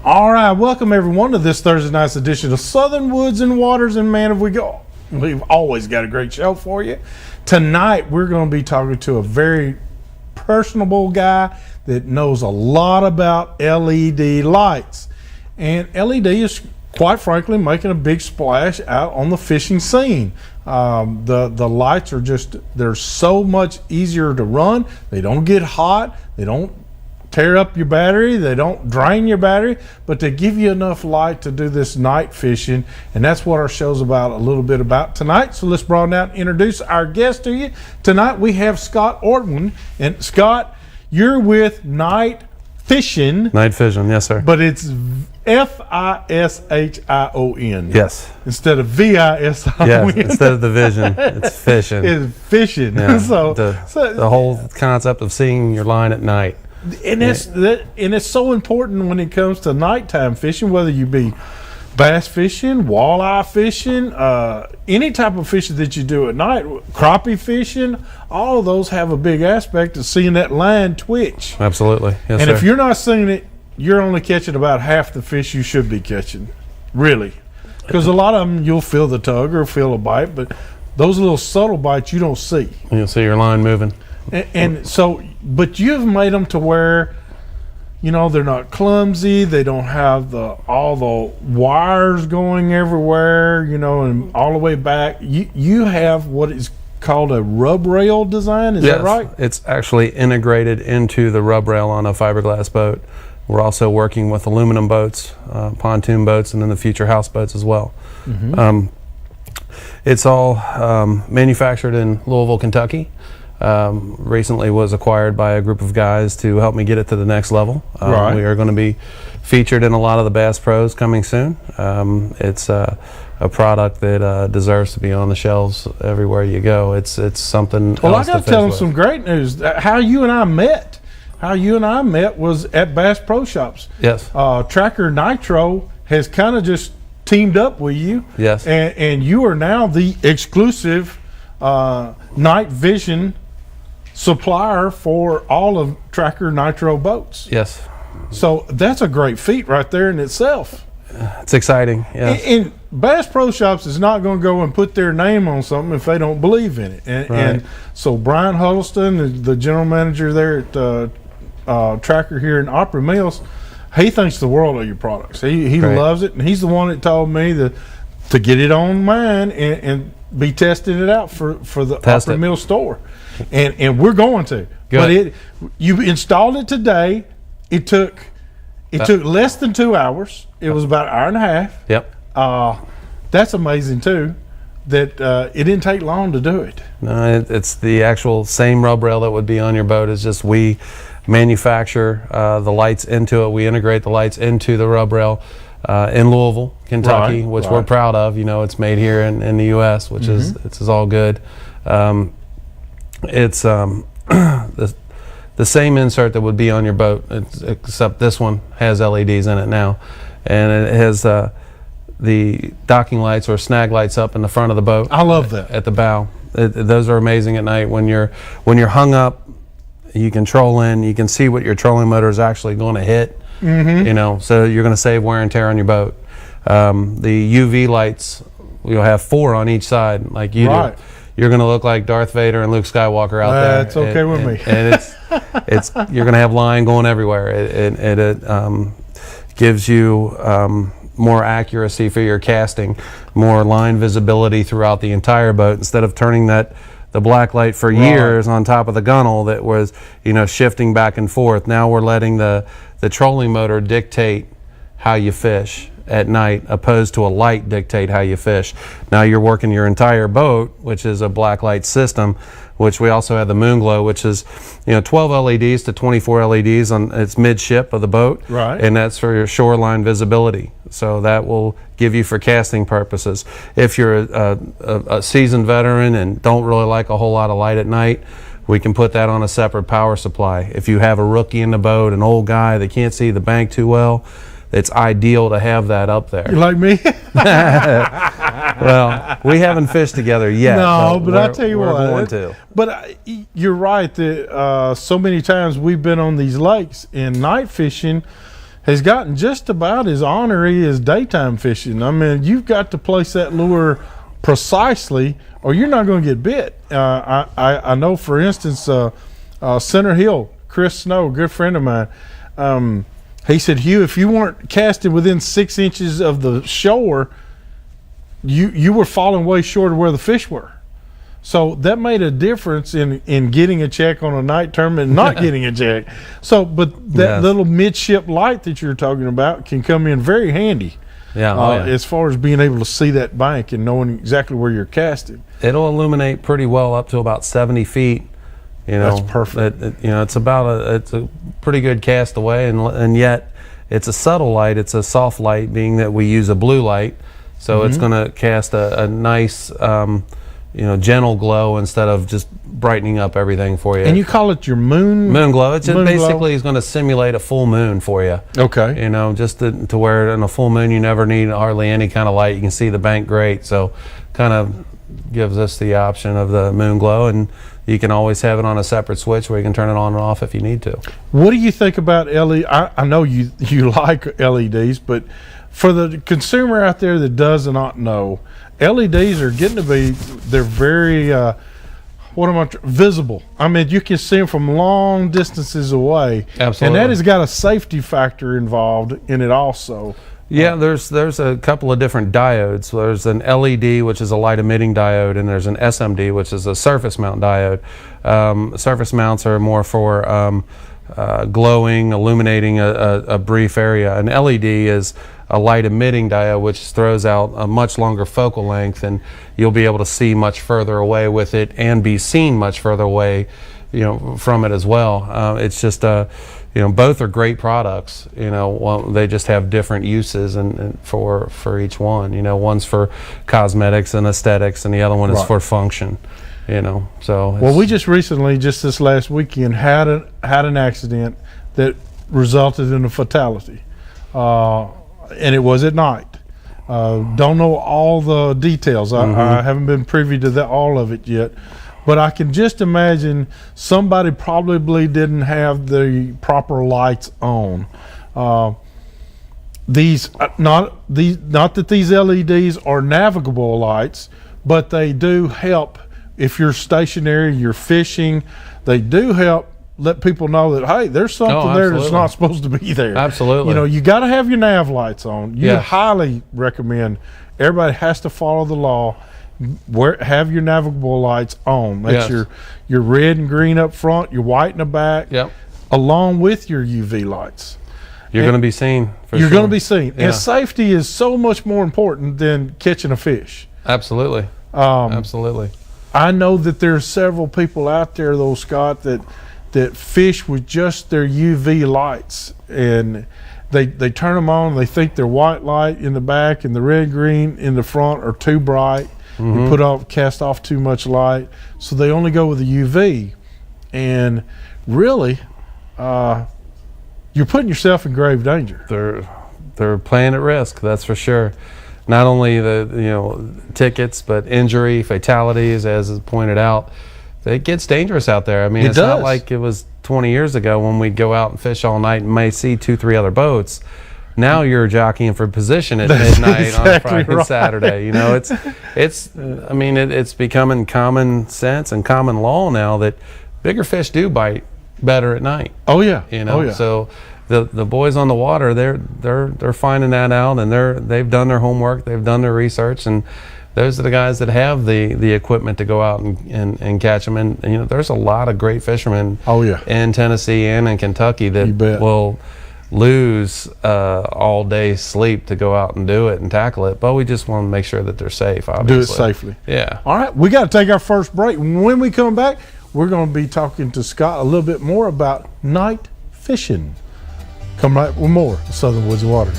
All right, welcome everyone to this Thursday night's edition of Southern Woods and Waters. And man, we've always got a great show for you. Tonight, we're going to be talking to a very personable guy that knows a lot about LED lights. And LED is, quite frankly, making a big splash out on the fishing scene. The lights are they're so much easier to run. They don't get hot. They don't tear up your battery, they don't drain your battery, but they give you enough light to do this night fishing, and that's what our show's about, a little bit about tonight. So let's broaden out and introduce our guest to you. Tonight we have Scott Ortman, and Scott, you're with Night Fishion. Night Fishion, yes sir. But it's Fishion. Yes. Instead of Vision. Yes, instead of the vision, it's fishing. It's fishing. Yeah, So the whole concept of seeing your line at night. And it's so important when it comes to nighttime fishing, whether you be bass fishing, walleye fishing, any type of fishing that you do at night, crappie fishing, all of those have a big aspect of seeing that line twitch. Absolutely, yes, and sir. if you're not seeing it, you're only catching about half the fish you should be catching, really. Because a lot of them, you'll feel the tug or feel a bite, but those little subtle bites you don't see. You'll see your line moving. And so, but you've made them to where, they're not clumsy. They don't have all the wires going everywhere, and all the way back. You have what is called a rub rail design. Is that right? It's actually integrated into the rub rail on a fiberglass boat. We're also working with aluminum boats, pontoon boats, and then the future houseboats as well. Mm-hmm. It's all manufactured in Louisville, Kentucky. Recently was acquired by a group of guys to help me get it to the next level. Right. We are going to be featured in a lot of the Bass Pros coming soon. It's a product that deserves to be on the shelves everywhere you go. It's something. Well, I got to tell them some great news. How you and I met was at Bass Pro Shops. Yes. Tracker Nitro has kind of just teamed up with you. Yes. And you are now the exclusive Night Vision supplier for all of Tracker Nitro boats. Yes. So that's a great feat right there in itself. It's exciting. Yes. And Bass Pro Shops is not going to go and put their name on something if they don't believe in it. And so Brian Huddleston, the general manager there at Tracker here in Opry Mills, he thinks the world of your products. He loves it, and he's the one that told me to get it on mine and be testing it out for the Opry Mills store. And we're going to. Good. But you installed it today. It took less than 2 hours. It was about an hour and a half. Yep. That's amazing too, that it didn't take long to do it. No, it's the actual same rub rail that would be on your boat. It's just we manufacture the lights into it. We integrate the lights into the rub rail in Louisville, Kentucky, which we're proud of. It's made here in the U.S., which is all good. It's the same insert that would be on your boat, except this one has LEDs in it now, and it has the docking lights or snag lights up in the front of the boat. I love that. At the bow. Those are amazing at night when you're hung up. You can troll in. You can see what your trolling motor is actually going to hit. Mm-hmm. So you're going to save wear and tear on your boat. The UV lights, you'll have 4 on each side, like you do. You're going to look like Darth Vader and Luke Skywalker out there. That's okay with me. And it's you're going to have line going everywhere. It gives you more accuracy for your casting, more line visibility throughout the entire boat, instead of turning the black light for years on top of the gunnel that was shifting back and forth. Now we're letting the trolling motor dictate how you fish at night, opposed to a light dictate how you fish. Now you're working your entire boat, which is a black light system, which we also have the moon glow, which is 12 LEDs to 24 LEDs on its midship of the boat, and that's for your shoreline visibility. So that will give you for casting purposes. If you're a seasoned veteran and don't really like a whole lot of light at night, we can put that on a separate power supply. If you have a rookie in the boat, an old guy that can't see the bank too well, it's ideal to have that up there. You like me? Well, we haven't fished together yet. No, but I tell you what. We're going to. But you're right that so many times we've been on these lakes in night fishing, has gotten just about as ornery as daytime fishing. I mean, you've got to place that lure precisely or you're not going to get bit. I know, for instance, Center Hill, Chris Snow, a good friend of mine, he said, Hugh, if you weren't casting within 6 inches of the shore, you were falling way short of where the fish were. So that made a difference in getting a check on a night tournament and not getting a check. So, but that little midship light that you're talking about can come in very handy. Yeah, as far as being able to see that bank and knowing exactly where you're casting. It'll illuminate pretty well up to about 70 feet. You know, that's perfect. It's it's a pretty good cast away, and yet it's a subtle light. It's a soft light, being that we use a blue light, so it's going to cast a nice, gentle glow instead of just brightening up everything for you. And you call it your moon glow. It's moon basically glow? is going to simulate a full moon for you. Okay. Just to where in a full moon you never need hardly any kind of light. You can see the bank great. So, kind of gives us the option of the moon glow, and you can always have it on a separate switch where you can turn it on and off if you need to. What do you think about LED? I know you like LEDs, but for the consumer out there that does not know, LEDs are getting to be, they're very, visible. I mean, you can see them from long distances away. Absolutely. And that has got a safety factor involved in it also. Yeah, there's a couple of different diodes. There's an LED, which is a light emitting diode, and there's an SMD, which is a surface mount diode. Surface mounts are more for glowing, illuminating a brief area. An LED is a light emitting diode, which throws out a much longer focal length, and you'll be able to see much further away with it and be seen much further away, from it as well. It's just both are great products. They just have different uses and for each one. One's for cosmetics and aesthetics, and the other one is for function. So we just recently, just this last weekend, had an accident that resulted in a fatality, and it was at night. Don't know all the details. I haven't been privy to all of it yet. But I can just imagine somebody probably didn't have the proper lights on. Not that these LEDs are navigable lights, but they do help if you're stationary, you're fishing. They do help let people know that, hey, there's something there that's not supposed to be there. Absolutely. You got to have your nav lights on. You highly recommend everybody has to follow the law. Have your navigable lights on. That's your red and green up front, your white in the back, along with your UV lights. You're going to be seen. You're going to be seen. And safety is so much more important than catching a fish. Absolutely. Absolutely. I know that there's several people out there, though, Scott, that fish with just their UV lights, and they turn them on. They think their white light in the back and the red green in the front are too bright. You cast off too much light, so they only go with the UV, and really, you're putting yourself in grave danger. They're playing at risk, that's for sure. Not only the tickets, but injury, fatalities, as is pointed out. It gets dangerous out there. I mean, it's not like it was 20 years ago when we'd go out and fish all night and may see 2-3 other boats. Now you're jockeying for position at midnight on Friday and Saturday. It's becoming common sense and common law now that bigger fish do bite better at night. Oh yeah. So the boys on the water, they're finding that out, and they've done their homework, they've done their research, and those are the guys that have the equipment to go out and catch them. And there's a lot of great fishermen in Tennessee and in Kentucky that will lose all day sleep to go out and do it and tackle it, but we just want to make sure that they're safe, obviously. Do it safely. Yeah. All right, we got to take our first break. When we come back, we're going to be talking to Scott a little bit more about night fishing. Come right with more Southern Woods and Waters.